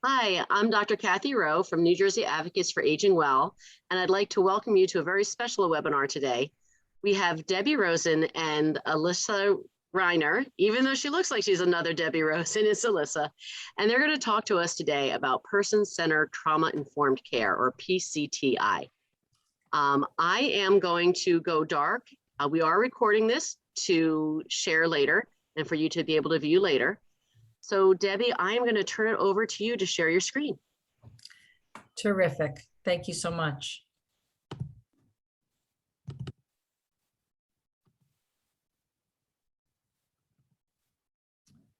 Hi, I'm Dr. Kathy Rowe from New Jersey Advocates for Aging Well, and I'd like to welcome you to a very special webinar today. We have Debbie Rosen and Alyssa Reiner, even though she looks like she's another Debbie Rosen, it's Alyssa, and they're going to talk to us today about person-centered trauma-informed care, or PCTI. I am going to go dark. We are recording this to share later and for you to be able to view later. So Debbie, I am going to turn it over to you to share your screen. Terrific. Thank you so much.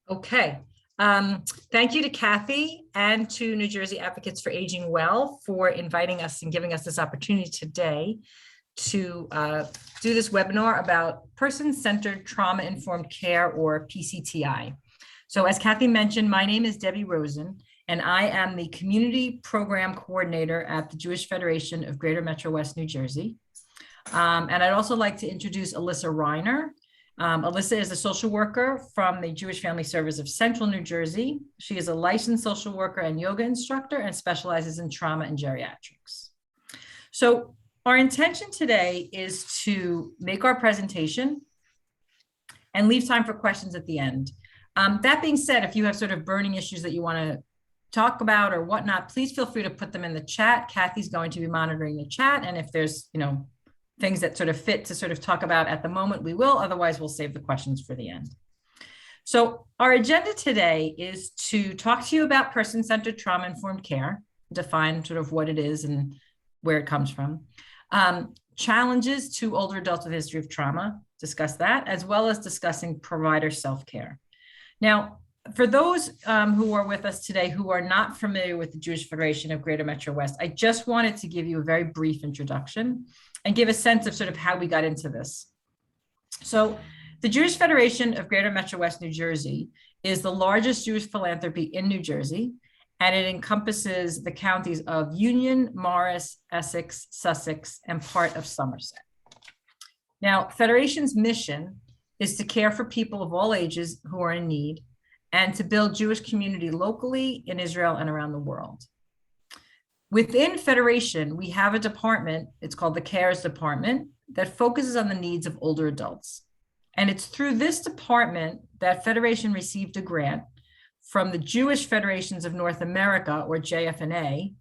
Okay. Thank you to Kathy and to New Jersey Advocates for Aging Well for inviting us and giving us this opportunity today to do this webinar about person-centered trauma-informed care, or PCTI. So as Kathy mentioned, my name is Debbie Rosen, and I am the Community Program Coordinator at the Jewish Federation of Greater Metro West New Jersey. And I'd also like to introduce Alyssa Reiner. Alyssa is a social worker from the Jewish Family Service of Central New Jersey. She is a licensed social worker and yoga instructor and specializes in trauma and geriatrics. So our intention today is to make our presentation and leave time for questions at the end. That being said, if you have sort of burning issues that you want to talk about or whatnot, please feel free to put them in the chat. Kathy's going to be monitoring the chat. And if there's, things that sort of fit to sort of talk about at the moment, we will. Otherwise, we'll save the questions for the end. So our agenda today is to talk to you about person-centered trauma-informed care, define sort of what it is and where it comes from. Challenges to older adults with a history of trauma, discuss that, as well as discussing provider self-care. Now, for those who are with us today who are not familiar with the Jewish Federation of Greater Metro West, I just wanted to give you a very brief introduction and give a sense of sort of how we got into this. So the Jewish Federation of Greater Metro West New Jersey is the largest Jewish philanthropy in New Jersey, and it encompasses the counties of Union, Morris, Essex, Sussex, and part of Somerset. Now, Federation's mission is to care for people of all ages who are in need and to build Jewish community locally in Israel and around the world. Within Federation, we have a department, it's called the CARES Department, that focuses on the needs of older adults. And it's through this department that Federation received a grant from the Jewish Federations of North America, or JFNA,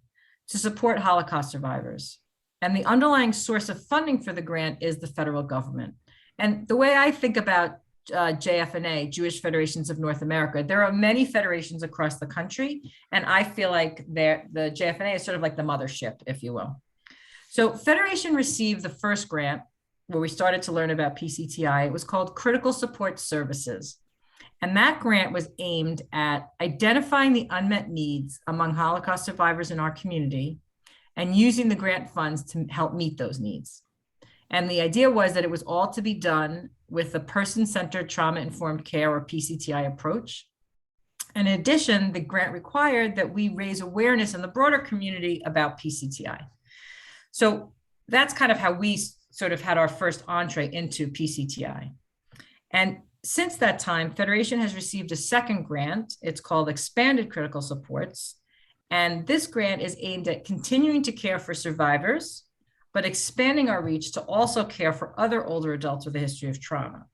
to support Holocaust survivors. And the underlying source of funding for the grant is the federal government. And the way I think about JFNA, Jewish Federations of North America, there are many federations across the country, and I feel like the JFNA is sort of like the mothership, if you will. So Federation received the first grant where we started to learn about PCTI. It was called Critical Support Services. And that grant was aimed at identifying the unmet needs among Holocaust survivors in our community and using the grant funds to help meet those needs. And the idea was that it was all to be done with a person-centered trauma-informed care, or PCTI approach. And in addition, the grant required that we raise awareness in the broader community about PCTI. So that's kind of how we sort of had our first entree into PCTI. And since that time, Federation has received a second grant. It's called Expanded Critical Supports. And this grant is aimed at continuing to care for survivors, but expanding our reach to also care for other older adults with a history of trauma.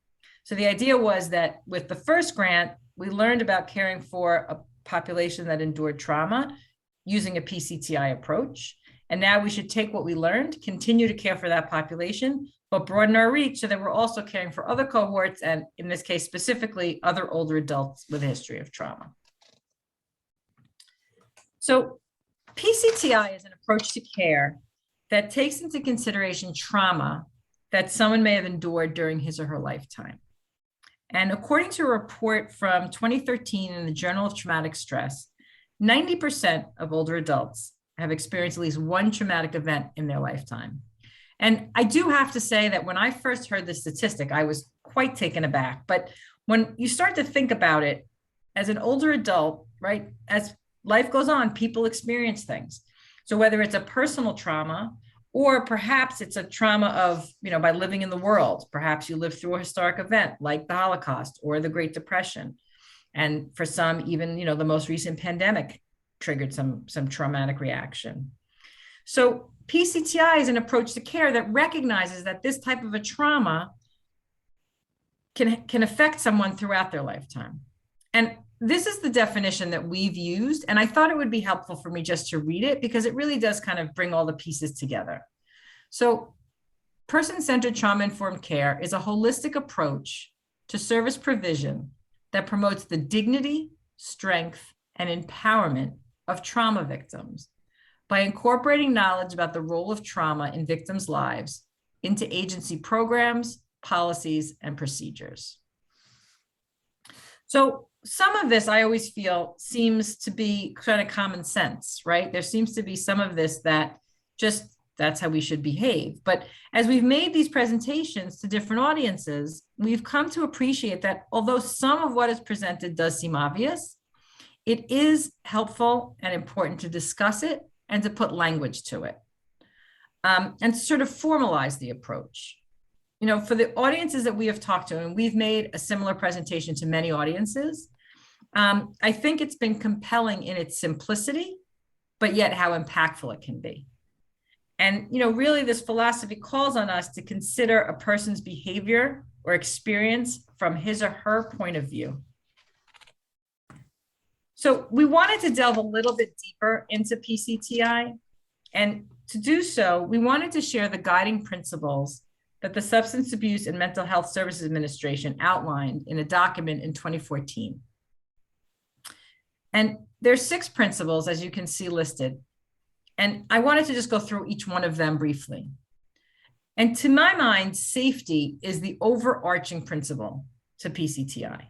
So the idea was that with the first grant, we learned about caring for a population that endured trauma using a PCTI approach. And now we should take what we learned, continue to care for that population, but broaden our reach so that we're also caring for other cohorts, and in this case, specifically other older adults with a history of trauma. So PCTI is an approach to care that takes into consideration trauma that someone may have endured during his or her lifetime. And according to a report from 2013 in the Journal of Traumatic Stress, 90% of older adults have experienced at least one traumatic event in their lifetime. And I do have to say that when I first heard this statistic, I was quite taken aback. But when you start to think about it, as an older adult, right, as life goes on, people experience things. So whether it's a personal trauma, or perhaps it's a trauma of, by living in the world, perhaps you lived through a historic event like the Holocaust or the Great Depression. And for some, even, the most recent pandemic triggered some traumatic reaction. So PCTI is an approach to care that recognizes that this type of a trauma can affect someone throughout their lifetime. And this is the definition that we've used. And I thought it would be helpful for me just to read it because it really does kind of bring all the pieces together. So person-centered trauma-informed care is a holistic approach to service provision that promotes the dignity, strength, and empowerment of trauma victims by incorporating knowledge about the role of trauma in victims' lives into agency programs, policies, and procedures. So some of this, I always feel, seems to be kind of common sense, right? There seems to be some of this that just that's how we should behave. But as we've made these presentations to different audiences, we've come to appreciate that although some of what is presented does seem obvious, it is helpful and important to discuss it and to put language to it, and to sort of formalize the approach. You know, for the audiences that we have talked to, and we've made a similar presentation to many audiences, I think it's been compelling in its simplicity, but yet how impactful it can be. And, you know, really this philosophy calls on us to consider a person's behavior or experience from his or her point of view. So we wanted to delve a little bit deeper into PCTI. And to do so, we wanted to share the guiding principles that the Substance Abuse and Mental Health Services Administration outlined in a document in 2014. And there's 6 principles, as you can see listed. And I wanted to just go through each one of them briefly. And to my mind, safety is the overarching principle to PCTI.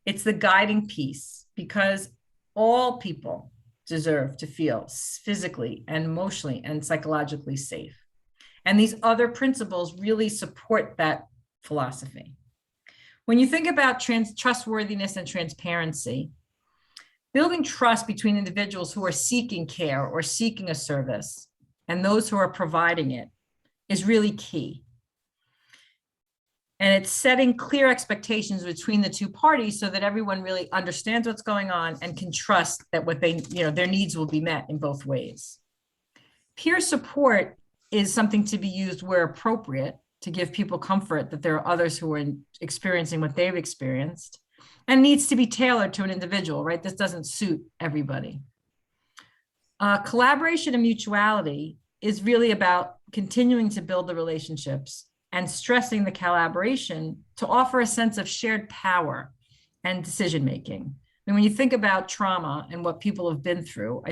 It's the guiding piece because all people deserve to feel physically and emotionally and psychologically safe. And these other principles really support that philosophy. When you think about trustworthiness and transparency, building trust between individuals who are seeking care or seeking a service and those who are providing it is really key. And it's setting clear expectations between the two parties so that everyone really understands what's going on and can trust that what they, their needs will be met in both ways. Peer support is something to be used where appropriate to give people comfort that there are others who are experiencing what they've experienced, and needs to be tailored to an individual, right? This doesn't suit everybody. Collaboration and mutuality is really about continuing to build the relationships and stressing the collaboration to offer a sense of shared power and decision-making. And when you think about trauma and what people have been through,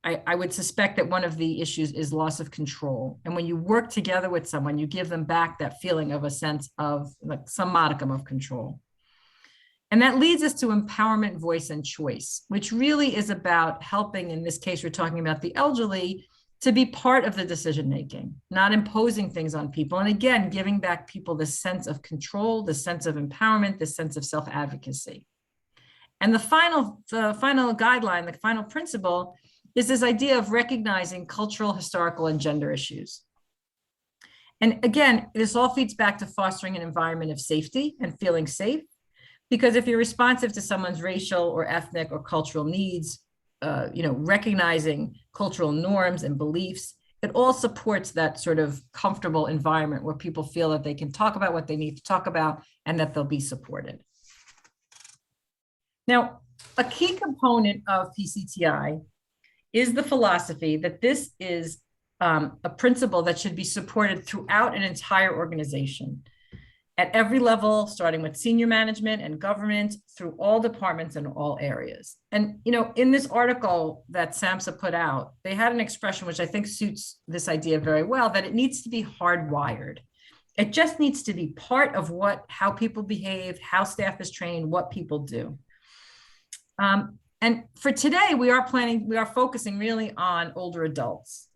I would suspect that one of the issues is loss of control. And when you work together with someone, you give them back that feeling of a sense of like some modicum of control. And that leads us to empowerment, voice, and choice, which really is about helping, in this case, we're talking about the elderly, to be part of the decision-making, not imposing things on people. And again, giving back people this sense of control, this sense of empowerment, this sense of self-advocacy. And the final guideline, the final principle, is this idea of recognizing cultural, historical, and gender issues. And again, this all feeds back to fostering an environment of safety and feeling safe, because if you're responsive to someone's racial or ethnic or cultural needs, recognizing cultural norms and beliefs, it all supports that sort of comfortable environment where people feel that they can talk about what they need to talk about and that they'll be supported. Now, a key component of PCTI is the philosophy that this is a principle that should be supported throughout an entire organization at every level, starting with senior management and government, through all departments and all areas. And, in this article that SAMHSA put out, they had an expression which I think suits this idea very well, that it needs to be hardwired. It just needs to be part of how people behave, how staff is trained, what people do. And for today, we are focusing really on older adults.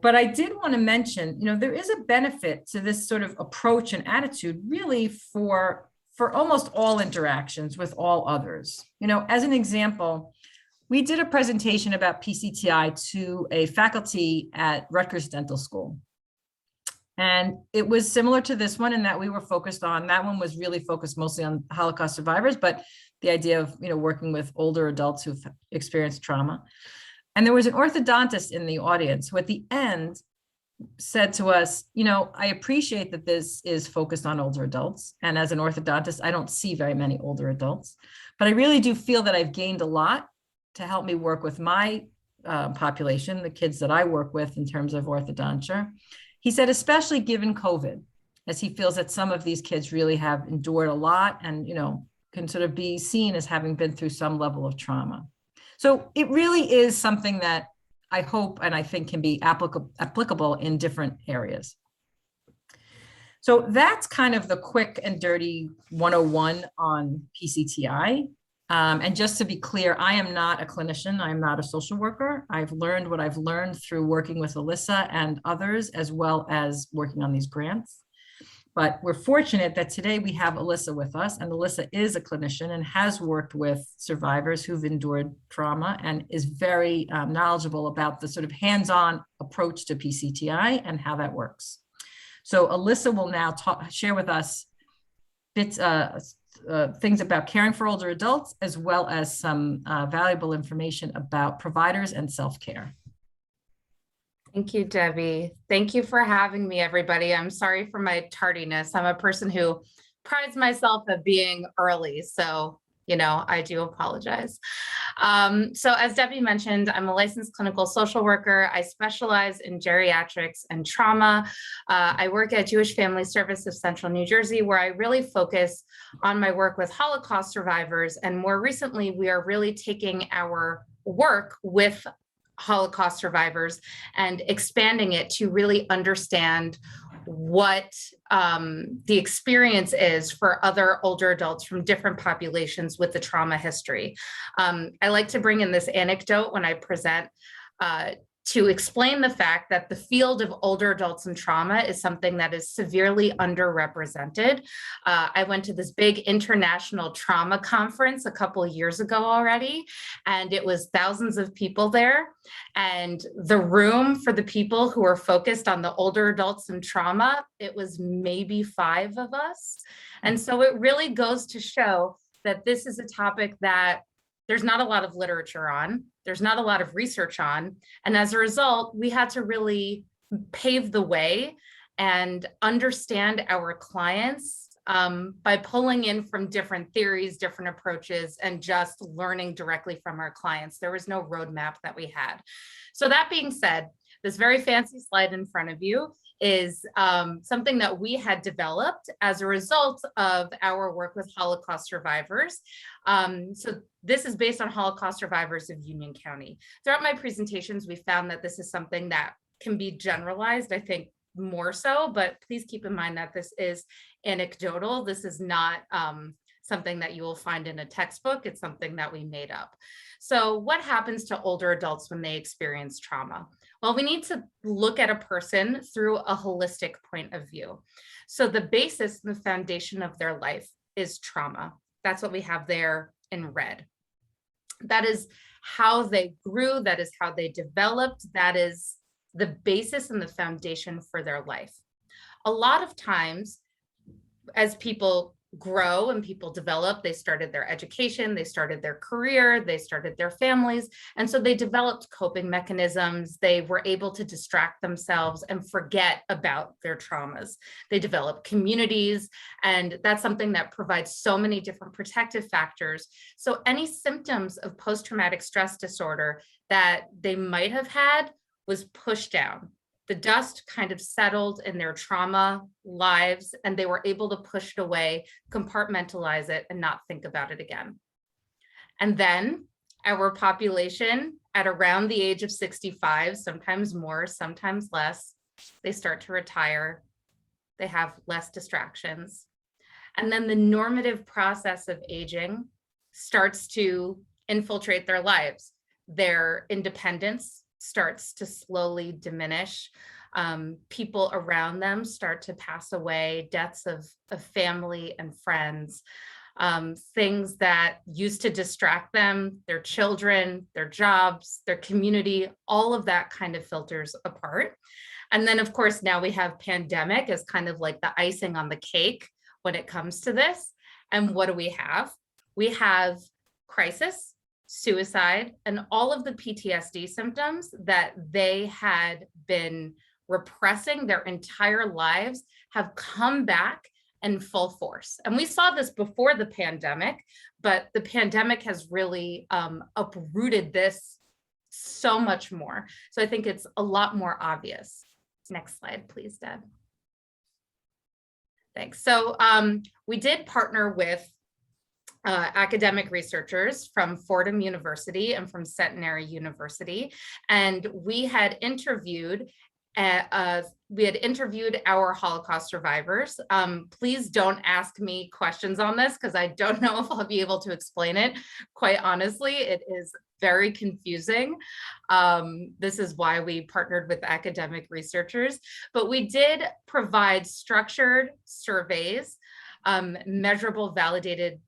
But I did want to mention, there is a benefit to this sort of approach and attitude really for almost all interactions with all others. As an example, we did a presentation about PCTI to a faculty at Rutgers Dental School. And it was similar to this one in that we were that one was really focused mostly on Holocaust survivors, but the idea of, working with older adults who've experienced trauma. And there was an orthodontist in the audience who at the end said to us, I appreciate that this is focused on older adults. And as an orthodontist, I don't see very many older adults, but I really do feel that I've gained a lot to help me work with my population, the kids that I work with in terms of orthodontia. He said, especially given COVID, as he feels that some of these kids really have endured a lot and, can sort of be seen as having been through some level of trauma. So it really is something that I hope and I think can be applicable in different areas. So that's kind of the quick and dirty 101 on PCTI. And just to be clear, I am not a clinician. I am not a social worker. I've learned what I've learned through working with Alyssa and others, as well as working on these grants. But we're fortunate that today we have Alyssa with us, and Alyssa is a clinician and has worked with survivors who've endured trauma and is very knowledgeable about the sort of hands-on approach to PCTI and how that works. So Alyssa will now share with us bits, things about caring for older adults, as well as some valuable information about providers and self-care. Thank you, Debbie. Thank you for having me, everybody. I'm sorry for my tardiness. I'm a person who prides myself at being early. So, I do apologize. So as Debbie mentioned, I'm a licensed clinical social worker. I specialize in geriatrics and trauma. I work at Jewish Family Service of Central New Jersey, where I really focus on my work with Holocaust survivors. And more recently, we are really taking our work with Holocaust survivors and expanding it to really understand what the experience is for other older adults from different populations with the trauma history. I like to bring in this anecdote when I present to explain the fact that the field of older adults and trauma is something that is severely underrepresented. I went to this big international trauma conference a couple of years ago already, and it was thousands of people there. And the room for the people who are focused on the older adults and trauma, it was maybe 5 of us. And so it really goes to show that this is a topic that there's not a lot of literature on, there's not a lot of research on. And as a result, we had to really pave the way and understand our clients by pulling in from different theories, different approaches, and just learning directly from our clients. There was no roadmap that we had. So that being said, this very fancy slide in front of you is something that we had developed as a result of our work with Holocaust survivors. So this is based on Holocaust survivors of Union County. Throughout my presentations, we found that this is something that can be generalized, I think more so, but please keep in mind that this is anecdotal. This is not something that you will find in a textbook. It's something that we made up. So what happens to older adults when they experience trauma? Well, we need to look at a person through a holistic point of view. So the basis and the foundation of their life is trauma. That's what we have there in red. That is how they grew. That is how they developed. That is the basis and the foundation for their life. A lot of times, as people grow and people develop, they started their education, they started their career, they started their families. And so they developed coping mechanisms. They were able to distract themselves and forget about their traumas. They developed communities, and that's something that provides so many different protective factors. So any symptoms of post-traumatic stress disorder that they might have had was pushed down. The dust kind of settled in their trauma lives, and they were able to push it away, compartmentalize it, and not think about it again. And then our population at around the age of 65, sometimes more, sometimes less, they start to retire. They have less distractions. And then the normative process of aging starts to infiltrate their lives. Their independence starts to slowly diminish. People around them start to pass away, deaths of family and friends, things that used to distract them, their children, their jobs, their community, all of that kind of filters apart. And then of course, now we have pandemic as kind of like the icing on the cake when it comes to this. And what do we have? We have crisis, suicide, and all of the PTSD symptoms that they had been repressing their entire lives have come back in full force. And we saw this before the pandemic, but the pandemic has really uprooted this so much more. So I think it's a lot more obvious. Next slide, please, Deb. Thanks. So we did partner with academic researchers from Fordham University and from Centenary University, and we had interviewed our Holocaust survivors. Please don't ask me questions on this because I don't know if I'll be able to explain it. Quite honestly, it is very confusing. This is why we partnered with academic researchers, but we did provide structured surveys, measurable, validated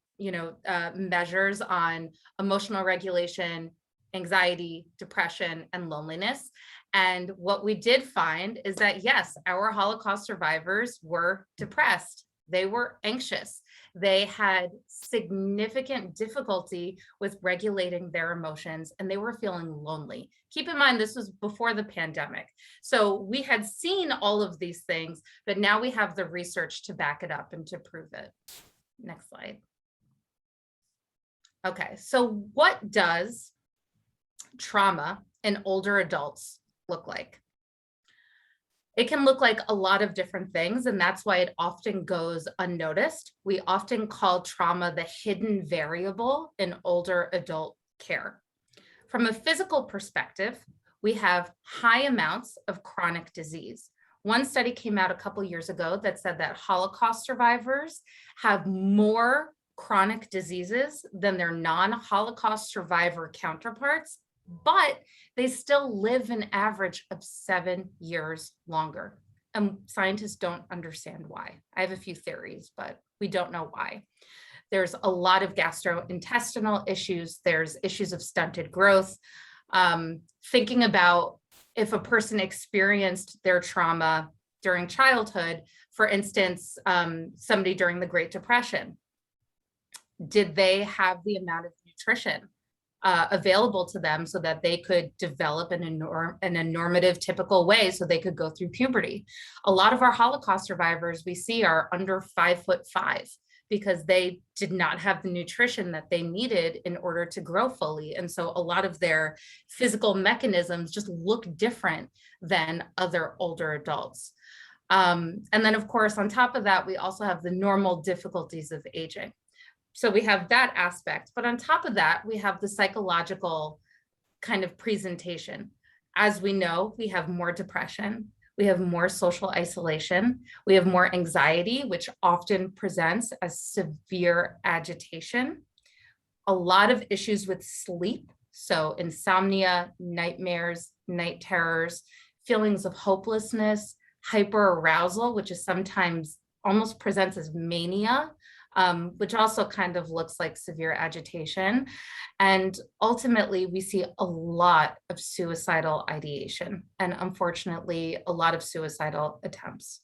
measures on emotional regulation, anxiety, depression, and loneliness. And what we did find is that, yes, our Holocaust survivors were depressed. They were anxious. They had significant difficulty with regulating their emotions, and they were feeling lonely. Keep in mind, this was before the pandemic. So we had seen all of these things, but now we have the research to back it up and to prove it. Next slide. Okay, so what does trauma in older adults look like? It can look like a lot of different things, and that's why it often goes unnoticed. We often call trauma the hidden variable in older adult care. From a physical perspective, we have high amounts of chronic disease. One study came out a couple years ago that said that Holocaust survivors have more chronic diseases than their non-Holocaust survivor counterparts, but they still live an average of 7 years longer. And scientists don't understand why. I have a few theories, but we don't know why. There's a lot of gastrointestinal issues. There's issues of stunted growth. Thinking about if a person experienced their trauma during childhood, for instance, somebody during the Great Depression, did they have the amount of nutrition available to them so that they could develop in a normative, typical way so they could go through puberty? A lot of our Holocaust survivors we see are under 5'5" because they did not have the nutrition that they needed in order to grow fully. And so a lot of their physical mechanisms just look different than other older adults. And then of course, on top of that, we also have the normal difficulties of aging. So we have that aspect, but on top of that, we have the psychological kind of presentation. As we know, we have more depression, we have more social isolation, we have more anxiety, which often presents as severe agitation, a lot of issues with sleep. So insomnia, nightmares, night terrors, feelings of hopelessness, hyperarousal, which is sometimes almost presents as mania, which also kind of looks like severe agitation. And ultimately, we see a lot of suicidal ideation and unfortunately, a lot of suicidal attempts.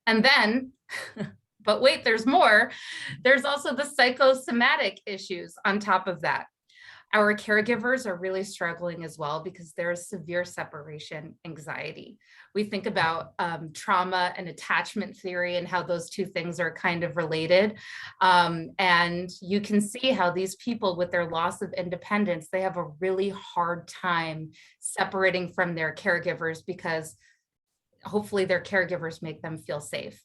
And then, but wait, there's more. There's also the psychosomatic issues on top of that. Our caregivers are really struggling as well because there's severe separation anxiety. We think about trauma and attachment theory and how those two things are kind of related. And you can see how these people with their loss of independence, they have a really hard time separating from their caregivers because hopefully their caregivers make them feel safe.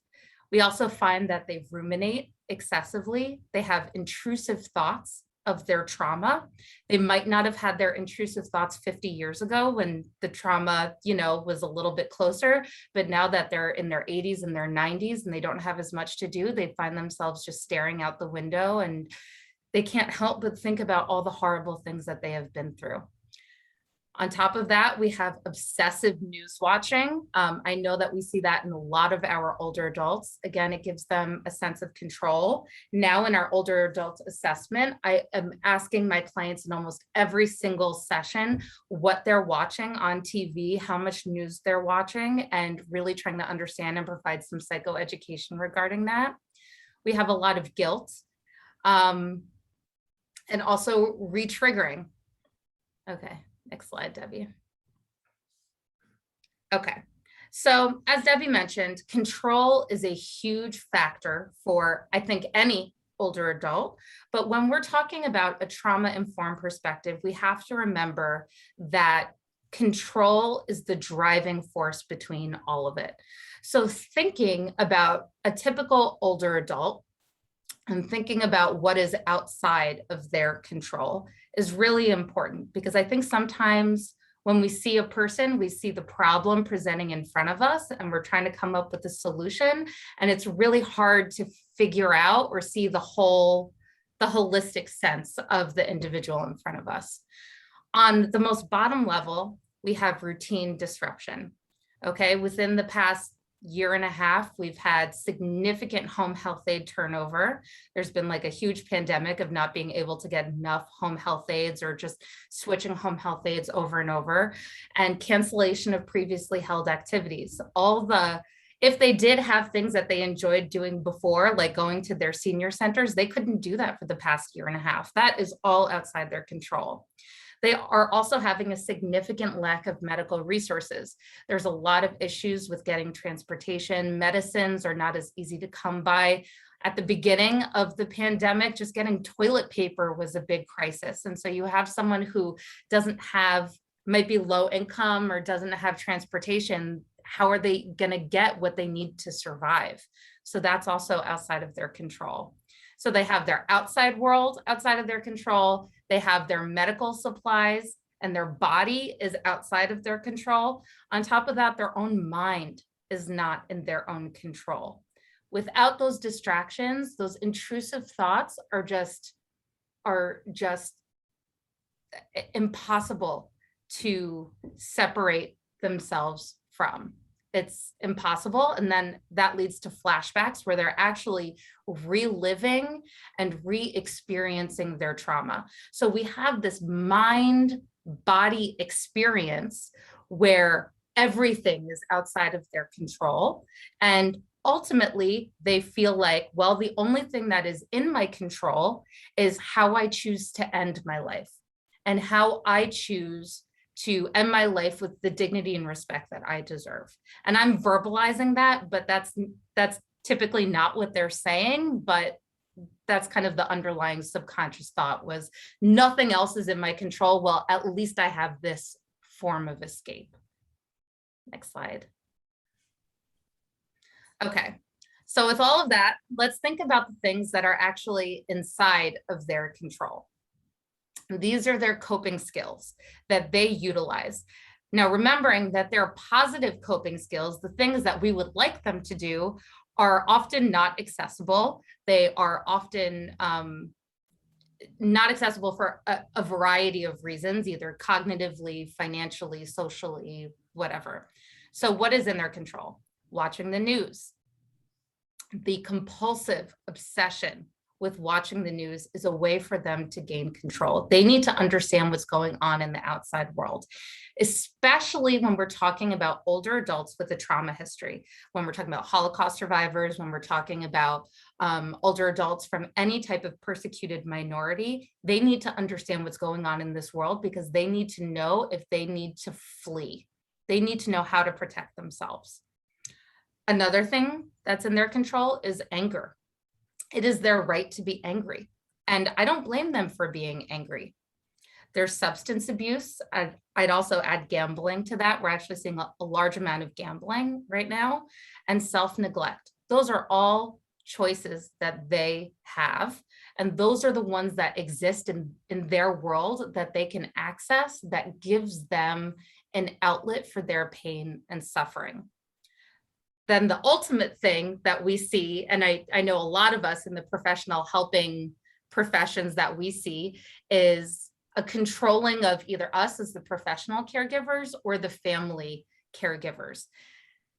We also find that they ruminate excessively. They have intrusive thoughts of their trauma. They might not have had their intrusive thoughts 50 years ago when the trauma, was a little bit closer, but now that they're in their 80s and their 90s and they don't have as much to do, they find themselves just staring out the window and they can't help but think about all the horrible things that they have been through. On top of that, we have obsessive news watching. I know that we see that in a lot of our older adults. Again, it gives them a sense of control. Now in our older adult assessment, I am asking my clients in almost every single session what they're watching on TV, how much news they're watching, and really trying to understand and provide some psychoeducation regarding that. We have a lot of guilt. And also re-triggering. Okay, next slide, Debbie. Okay, so as Debbie mentioned, control is a huge factor for, I think, any older adult. But when we're talking about a trauma-informed perspective, we have to remember that control is the driving force between all of it. So thinking about a typical older adult and thinking about what is outside of their control is really important, because I think sometimes when we see a person, we see the problem presenting in front of us and we're trying to come up with a solution. And it's really hard to figure out or see the holistic sense of the individual in front of us. On the most bottom level, we have routine disruption. Okay, within the past year and a half, we've had significant home health aid turnover. There's been like a huge pandemic of not being able to get enough home health aides or just switching home health aides over and over, and cancellation of previously held activities. If they did have things that they enjoyed doing before, like going to their senior centers, they couldn't do that for the past year and a half. That is all outside their control. They are also having a significant lack of medical resources. There's a lot of issues with getting transportation. Medicines are not as easy to come by. At the beginning of the pandemic, just getting toilet paper was a big crisis. And so you have someone who might be low income or doesn't have transportation. How are they going to get what they need to survive? So that's also outside of their control. So they have their outside world outside of their control. They have their medical supplies, and their body is outside of their control. On top of that, their own mind is not in their own control. Without those distractions, those intrusive thoughts are just impossible to separate themselves from. It's impossible. And then that leads to flashbacks where they're actually reliving and re-experiencing their trauma. So we have this mind-body experience where everything is outside of their control. And ultimately, they feel like, well, the only thing that is in my control is how I choose to end my life and how I choose to end my life with the dignity and respect that I deserve. And I'm verbalizing that, but that's typically not what they're saying, but that's kind of the underlying subconscious thought was nothing else is in my control. Well, at least I have this form of escape. Next slide. Okay, so with all of that, let's think about the things that are actually inside of their control. These are their coping skills that they utilize. Now, remembering that their positive coping skills, the things that we would like them to do, are often not accessible. They are often not accessible for a variety of reasons, either cognitively, financially, socially, whatever. So what is in their control? Watching the news. The compulsive obsession with watching the news is a way for them to gain control. They need to understand what's going on in the outside world, especially when we're talking about older adults with a trauma history, when we're talking about Holocaust survivors, when we're talking about older adults from any type of persecuted minority. They need to understand what's going on in this world because they need to know if they need to flee. They need to know how to protect themselves. Another thing that's in their control is anger. It is their right to be angry. And I don't blame them for being angry. There's substance abuse. I'd also add gambling to that. We're actually seeing a large amount of gambling right now, and self-neglect. Those are all choices that they have. And those are the ones that exist in their world that they can access that gives them an outlet for their pain and suffering. Then the ultimate thing that we see, and I know a lot of us in the professional helping professions that we see, is a controlling of either us as the professional caregivers or the family caregivers.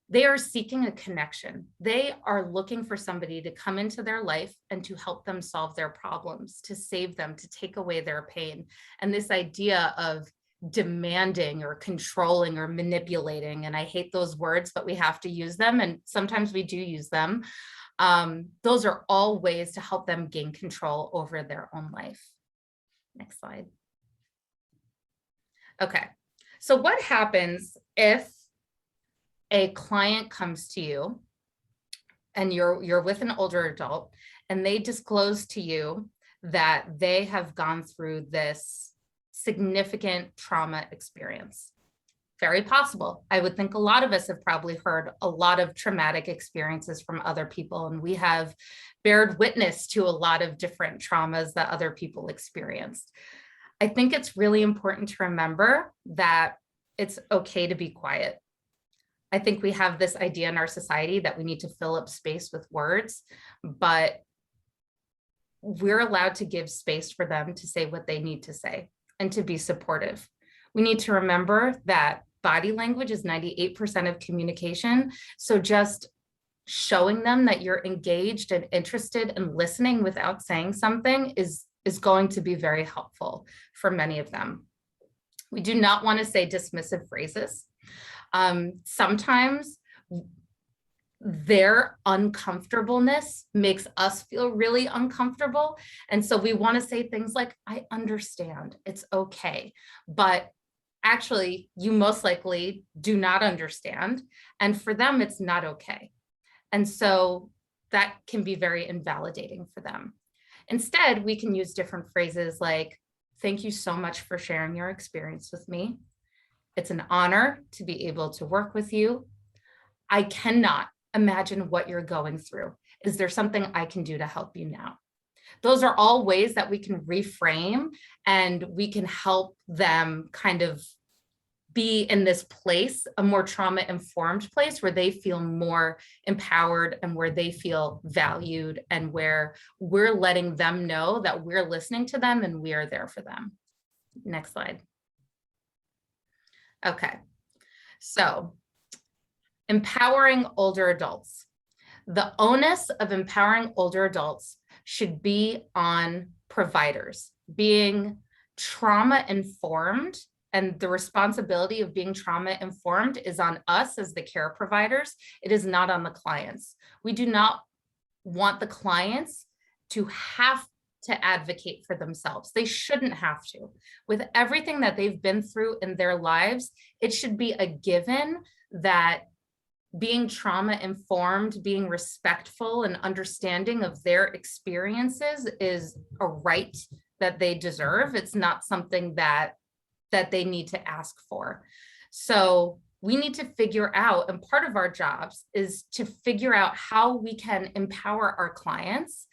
They are seeking a connection. They are looking for somebody to come into their life and to help them solve their problems, to save them, to take away their pain. And this idea of demanding or controlling or manipulating, and I hate those words, but we have to use them, and sometimes we do use them, Those are all ways to help them gain control over their own life. Next slide. Okay, so what happens if a client comes to you and you're with an older adult and they disclose to you that they have gone through this significant trauma experience? Very possible. I would think a lot of us have probably heard a lot of traumatic experiences from other people, and we have bared witness to a lot of different traumas that other people experienced. I think it's really important to remember that it's okay to be quiet. I think we have this idea in our society that we need to fill up space with words, but we're allowed to give space for them to say what they need to say and to be supportive. We need to remember that body language is 98% of communication. So just showing them that you're engaged and interested and listening without saying something is going to be very helpful for many of them. We do not want to say dismissive phrases. Sometimes their uncomfortableness makes us feel really uncomfortable. And so we want to say things like, I understand, it's okay. But actually, you most likely do not understand. And for them, it's not okay. And so that can be very invalidating for them. Instead, we can use different phrases like, thank you so much for sharing your experience with me. It's an honor to be able to work with you. I cannot imagine what you're going through. Is there something I can do to help you now? Those are all ways that we can reframe and we can help them kind of be in this place, a more trauma-informed place where they feel more empowered and where they feel valued and where we're letting them know that we're listening to them and we are there for them. Next slide. Okay, so empowering older adults. The onus of empowering older adults should be on providers. Being trauma-informed and the responsibility of being trauma-informed is on us as the care providers. It is not on the clients. We do not want the clients to have to advocate for themselves. They shouldn't have to. With everything that they've been through in their lives, it should be a given that being trauma-informed, being respectful and understanding of their experiences is a right that they deserve. It's not something that they need to ask for. So we need to figure out, and part of our jobs is to figure out how we can empower our clients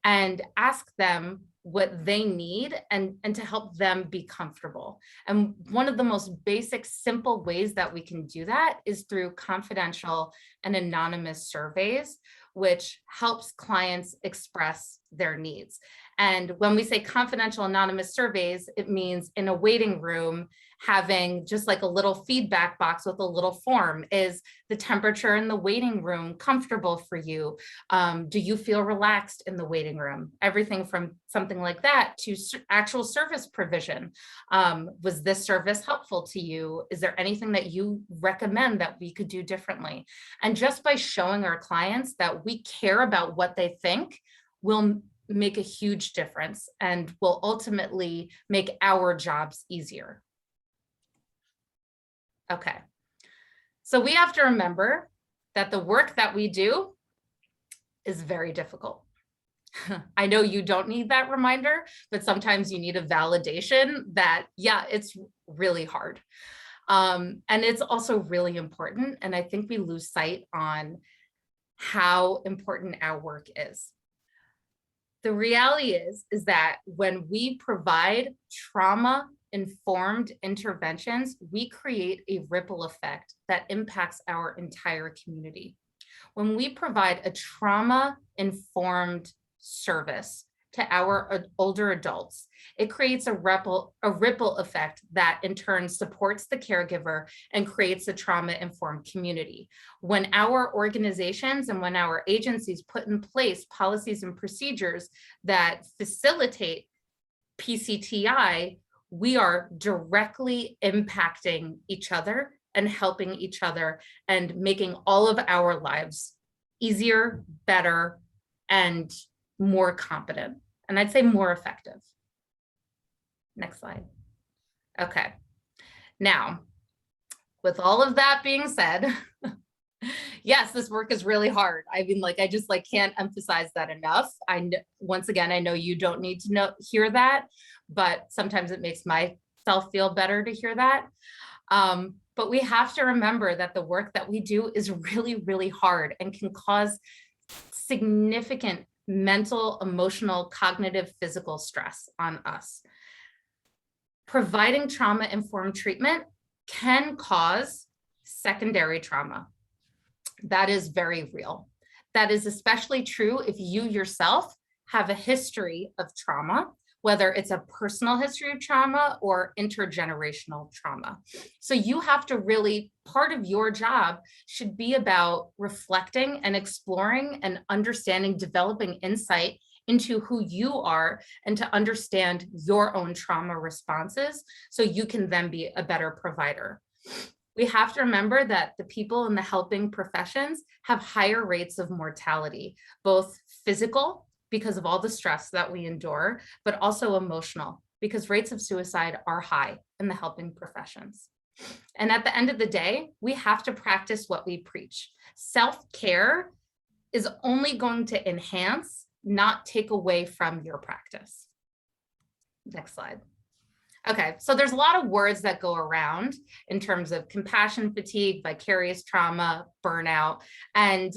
and ask them what they need and to help them be comfortable. And one of the most basic, simple ways that we can do that is through confidential and anonymous surveys, which helps clients express their needs. And when we say confidential anonymous surveys, it means in a waiting room, having just like a little feedback box with a little form. Is the temperature in the waiting room comfortable for you? Do you feel relaxed in the waiting room? Everything from something like that to actual service provision. Was this service helpful to you? Is there anything that you recommend that we could do differently? And just by showing our clients that we care about what they think will make a huge difference and will ultimately make our jobs easier. Okay, so we have to remember that the work that we do is very difficult. I know you don't need that reminder, but sometimes you need a validation that, yeah, it's really hard. And it's also really important. And I think we lose sight on how important our work is. The reality is that when we provide trauma-informed interventions, we create a ripple effect that impacts our entire community. When we provide a trauma-informed service to our older adults, it creates a ripple effect that in turn supports the caregiver and creates a trauma-informed community. When our organizations and when our agencies put in place policies and procedures that facilitate PCTI, we are directly impacting each other and helping each other and making all of our lives easier, better, and more competent. And I'd say more effective. Next slide. Okay. Now, with all of that being said, yes, this work is really hard. I mean, like, I just like can't emphasize that enough. Once again, I know you don't need to hear that, but sometimes it makes myself feel better to hear that. But we have to remember that the work that we do is really, really hard and can cause significant mental, emotional, cognitive, physical stress on us. Providing trauma-informed treatment can cause secondary trauma. That is very real. That is especially true if you yourself have a history of trauma, whether it's a personal history of trauma or intergenerational trauma. So you have to really, part of your job should be about reflecting and exploring and understanding, developing insight into who you are and to understand your own trauma responses so you can then be a better provider. We have to remember that the people in the helping professions have higher rates of mortality, both physical, because of all the stress that we endure, but also emotional, because rates of suicide are high in the helping professions. And at the end of the day, we have to practice what we preach. Self-care is only going to enhance, not take away from your practice. Next slide. Okay, so there's a lot of words that go around in terms of compassion fatigue, vicarious trauma, burnout, and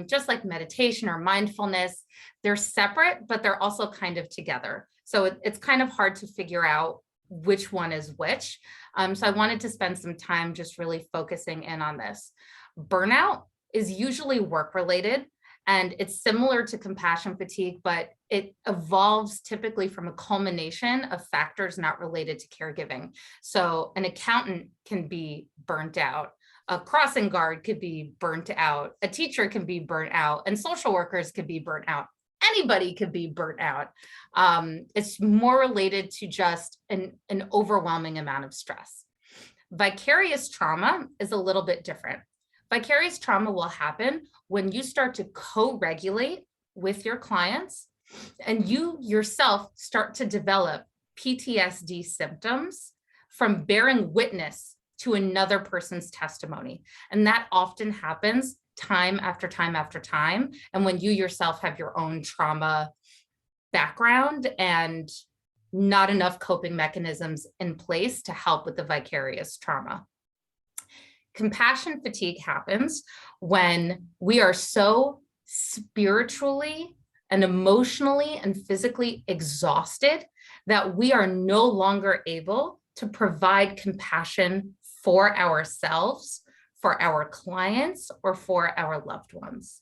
just like meditation or mindfulness, they're separate, but they're also kind of together. So it's kind of hard to figure out which one is which. So I wanted to spend some time just really focusing in on this. Burnout is usually work-related, and it's similar to compassion fatigue, but it evolves typically from a culmination of factors not related to caregiving. So an accountant can be burnt out, a crossing guard could be burnt out, a teacher can be burnt out, and social workers could be burnt out. Anybody could be burnt out. It's more related to just an overwhelming amount of stress. Vicarious trauma is a little bit different. Vicarious trauma will happen when you start to co-regulate with your clients and you yourself start to develop PTSD symptoms from bearing witness to another person's testimony. And that often happens time after time after time. And when you yourself have your own trauma background and not enough coping mechanisms in place to help with the vicarious trauma. Compassion fatigue happens when we are so spiritually and emotionally and physically exhausted that we are no longer able to provide compassion for ourselves, for our clients, or for our loved ones.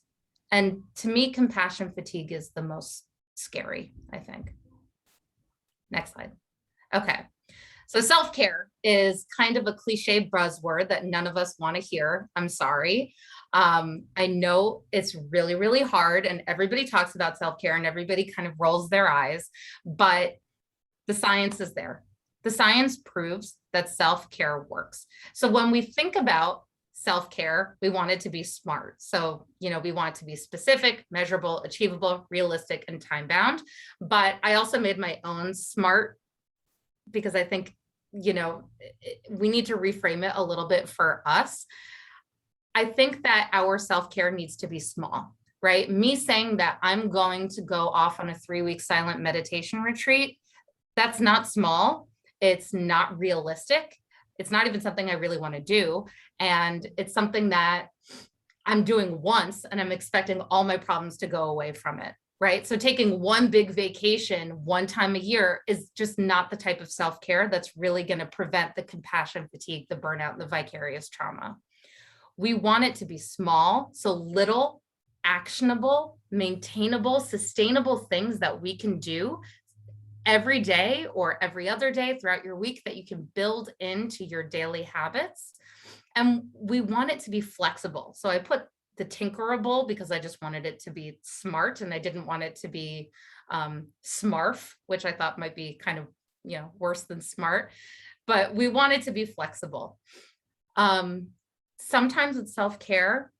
And to me, compassion fatigue is the most scary, I think. Next slide. Okay. So self-care is kind of a cliche buzzword that none of us want to hear. I'm sorry. I know it's really, really hard and everybody talks about self-care and everybody kind of rolls their eyes, but the science is there. The science proves that self-care works. So when we think about self-care, we want it to be smart. So, we want it to be specific, measurable, achievable, realistic, and time-bound. But I also made my own SMART because I think, we need to reframe it a little bit for us. I think that our self-care needs to be small, right? Me saying that I'm going to go off on a 3-week silent meditation retreat, that's not small. It's not realistic. It's not even something I really want to do. And it's something that I'm doing once and I'm expecting all my problems to go away from it, right? So taking one big vacation one time a year is just not the type of self-care that's really going to prevent the compassion fatigue, the burnout, and the vicarious trauma. We want it to be small, so little, actionable, maintainable, sustainable things that we can do every day or every other day throughout your week that you can build into your daily habits. And we want it to be flexible. So I put the tinkerable because I just wanted it to be smart and I didn't want it to be smarf, which I thought might be kind of, worse than smart, but we want it to be flexible. Sometimes with self-care,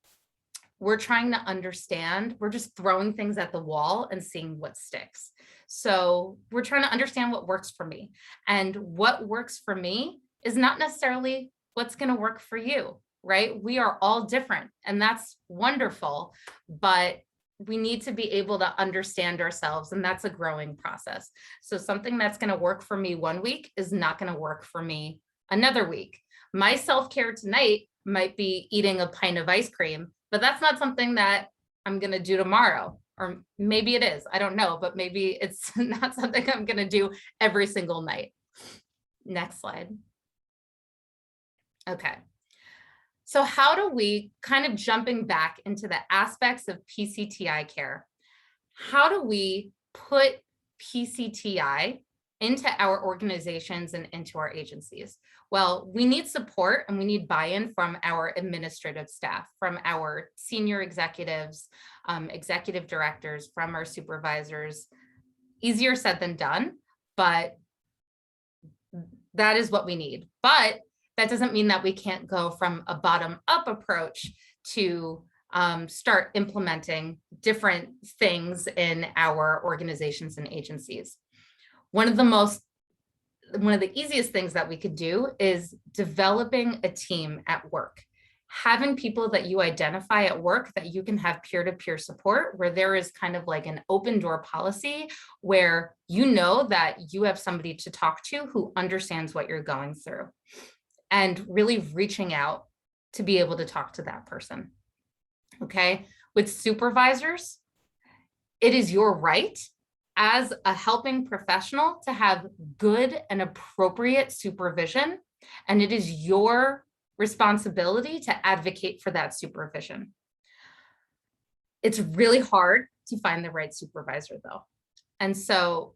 we're trying to understand, we're just throwing things at the wall and seeing what sticks. So we're trying to understand what works for me. And what works for me is not necessarily what's going to work for you, right? We are all different, and that's wonderful, but we need to be able to understand ourselves, and that's a growing process. So something that's going to work for me one week is not going to work for me another week. My self-care tonight might be eating a pint of ice cream, but that's not something that I'm going to do tomorrow. Or maybe it is, I don't know, but maybe it's not something I'm going to do every single night. Next slide. Okay. So how do we, kind of jumping back into the aspects of PCTI care, how do we put PCTI into our organizations and into our agencies? Well, we need support and we need buy-in from our administrative staff, from our senior executives, executive directors, from our supervisors. Easier said than done, but that is what we need. But that doesn't mean that we can't go from a bottom-up approach to start implementing different things in our organizations and agencies. One of the easiest things that we could do is developing a team at work. Having people that you identify at work that you can have peer-to-peer support, where there is kind of like an open door policy where you know that you have somebody to talk to who understands what you're going through, and really reaching out to be able to talk to that person. Okay, with supervisors, it is your right as a helping professional to have good and appropriate supervision, and it is your responsibility to advocate for that supervision. It's really hard to find the right supervisor though. And so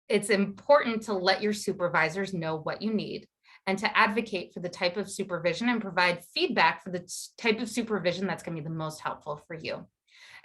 it's important to let your supervisors know what you need and to advocate for the type of supervision and provide feedback for the type of supervision that's going to be the most helpful for you.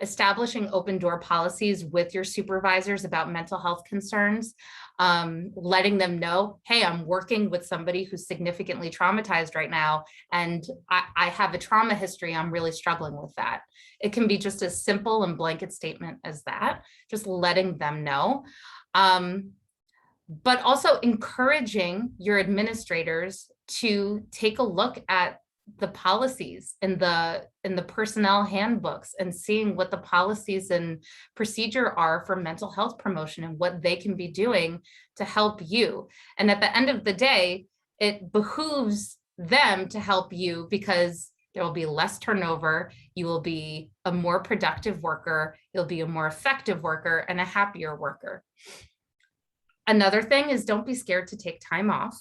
Establishing open door policies with your supervisors about mental health concerns, letting them know, hey, I'm working with somebody who's significantly traumatized right now, and I have a trauma history, I'm really struggling with that. It can be just as simple and blanket statement as that, just letting them know. But also encouraging your administrators to take a look at the policies in the personnel handbooks and seeing what the policies and procedure are for mental health promotion and what they can be doing to help you. And at the end of the day, it behooves them to help you because there will be less turnover. You will be a more productive worker. You'll be a more effective worker and a happier worker. Another thing is don't be scared to take time off.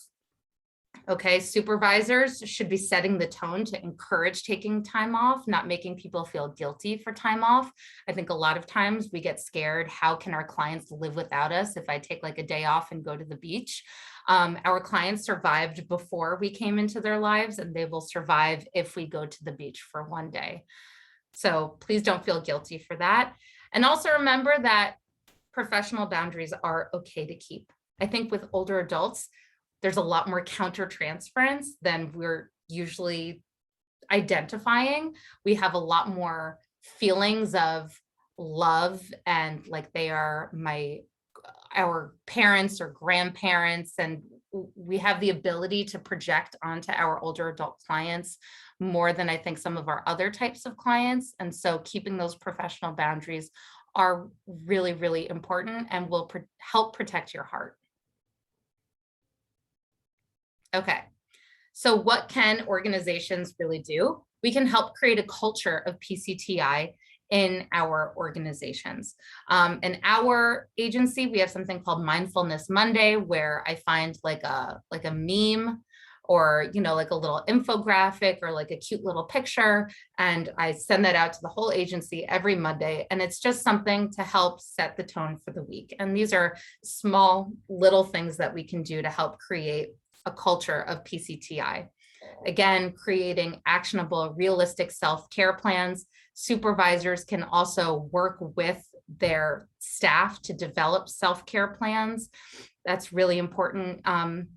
Okay, supervisors should be setting the tone to encourage taking time off, not making people feel guilty for time off. I think a lot of times we get scared. How can our clients live without us if I take like a day off and go to the beach? Our clients survived before we came into their lives, and they will survive if we go to the beach for one day. So please don't feel guilty for that. And also remember that professional boundaries are okay to keep. I think with older adults, there's a lot more countertransference than we're usually identifying. We have a lot more feelings of love and like they are our parents or grandparents, and we have the ability to project onto our older adult clients more than I think some of our other types of clients. And so keeping those professional boundaries are really, really important and will help protect your heart. Okay, so what can organizations really do? We can help create a culture of PCTI in our organizations. In our agency, we have something called Mindfulness Monday, where I find like a meme or, like a little infographic or like a cute little picture. And I send that out to the whole agency every Monday. And it's just something to help set the tone for the week. And these are small little things that we can do to help create a culture of PCTI. Again, creating actionable, realistic self-care plans. Supervisors can also work with their staff to develop self-care plans. That's really important. And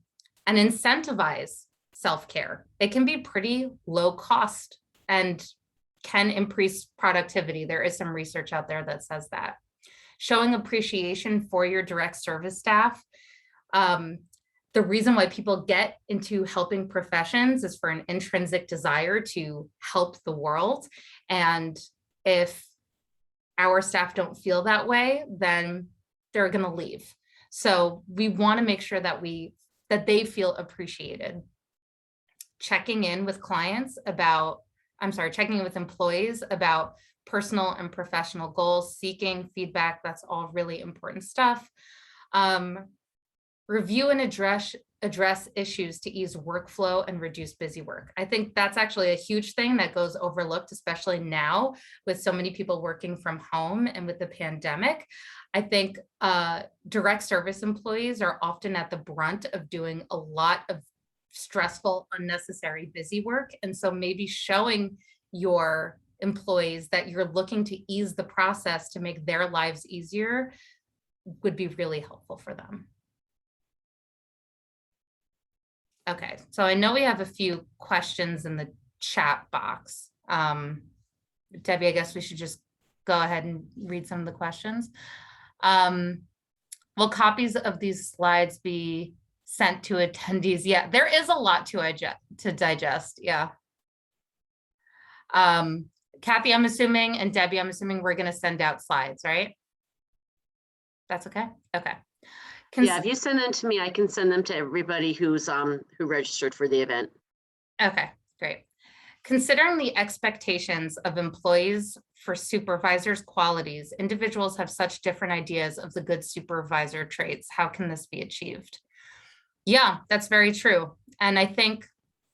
incentivize self-care. It can be pretty low cost and can increase productivity. There is some research out there that says that. Showing appreciation for your direct service staff. The reason why people get into helping professions is for an intrinsic desire to help the world. And if our staff don't feel that way, then they're going to leave. So we want to make sure that they feel appreciated. Checking in with employees about personal and professional goals, seeking feedback. That's all really important stuff. Review and address issues to ease workflow and reduce busy work. I think that's actually a huge thing that goes overlooked, especially now with so many people working from home and with the pandemic. I think direct service employees are often at the brunt of doing a lot of stressful, unnecessary busy work. And so maybe showing your employees that you're looking to ease the process to make their lives easier would be really helpful for them. Okay, so I know we have a few questions in the chat box. Debbie, I guess we should just go ahead and read some of the questions. Will copies of these slides be sent to attendees? Yeah, there is a lot to digest. Yeah. Kathy, I'm assuming, and Debbie, I'm assuming we're going to send out slides, right? That's okay. Okay. Yeah, if you send them to me, I can send them to everybody who registered for the event. Okay, great. Considering the expectations of employees for supervisors' qualities, individuals have such different ideas of the good supervisor traits. How can this be achieved? Yeah, that's very true. And I think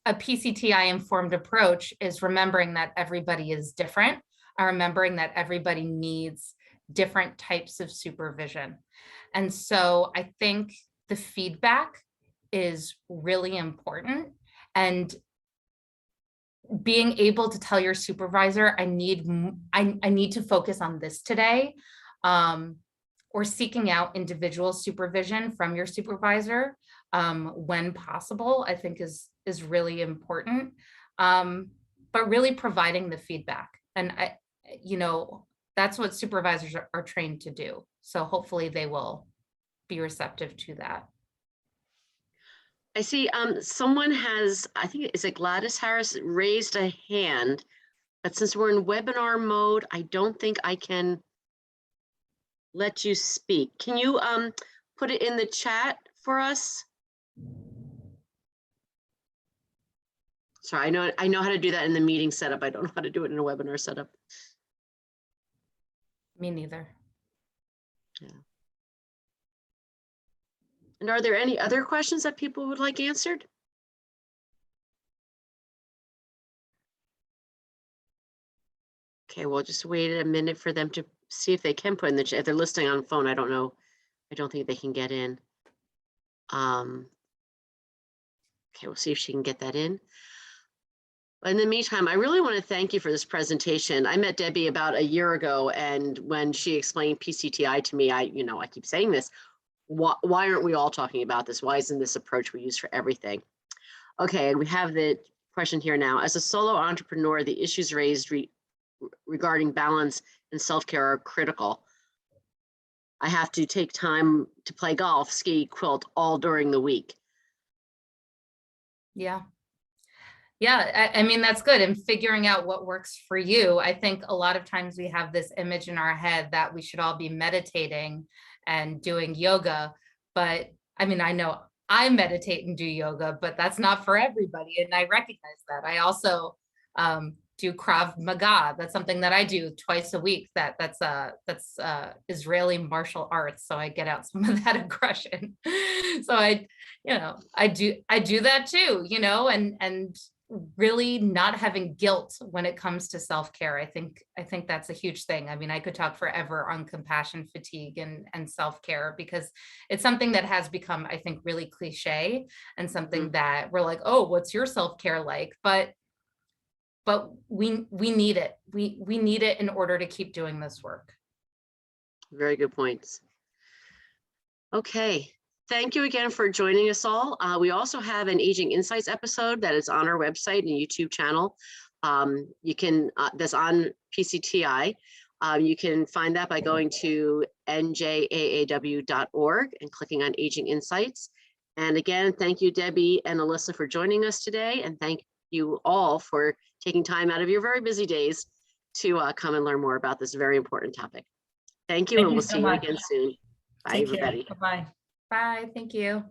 a PCTI informed approach is remembering that everybody is different, and remembering that everybody needs different types of supervision. And so I think the feedback is really important, and being able to tell your supervisor, I need to focus on this today, or seeking out individual supervision from your supervisor when possible, I think is really important. But really providing the feedback, and that's what supervisors are trained to do. So hopefully they will be receptive to that. I see someone has, I think, is it Gladys Harris, raised a hand, but since we're in webinar mode, I don't think I can let you speak. Can you put it in the chat for us? Sorry, I know how to do that in the meeting setup. I don't know how to do it in a webinar setup. Me neither. Yeah. And are there any other questions that people would like answered? Okay, we'll just wait a minute for them to see if they can put in the chat. If they're listening on phone, I don't know. I don't think they can get in. Okay, we'll see if she can get that in. But in the meantime, I really want to thank you for this presentation. I met Debbie about a year ago, and when she explained PCTI to me, I keep saying this, why aren't we all talking about this? Why isn't this approach we use for everything? Okay, and we have the question here now. As a solo entrepreneur, the issues raised regarding balance and self-care are critical. I have to take time to play golf, ski, quilt all during the week. Yeah. Yeah, I mean, that's good. And figuring out what works for you. I think a lot of times we have this image in our head that we should all be meditating and doing yoga. But I mean, I know I meditate and do yoga, but that's not for everybody. And I recognize that. I also do Krav Maga. That's something that I do twice a week. That's Israeli martial arts. So I get out some of that aggression. So I do that too, and really not having guilt when it comes to self-care. I think that's a huge thing. I mean, I could talk forever on compassion fatigue and self-care, because it's something that has become, I think, really cliche, and something that we're like, oh, what's your self-care like? But we need it. We need it in order to keep doing this work. Very good points. Okay. Thank you again for joining us all. We also have an Aging Insights episode that is on our website and YouTube channel. You can, that's on PCTI. You can find that by going to njaaw.org and clicking on Aging Insights. And again, thank you, Debbie and Alyssa, for joining us today. And thank you all for taking time out of your very busy days to come and learn more about this very important topic. Thank you, Thank and you we'll so see you much. again soon. Bye, Take care. everybody. Bye-bye. Bye. Thank you.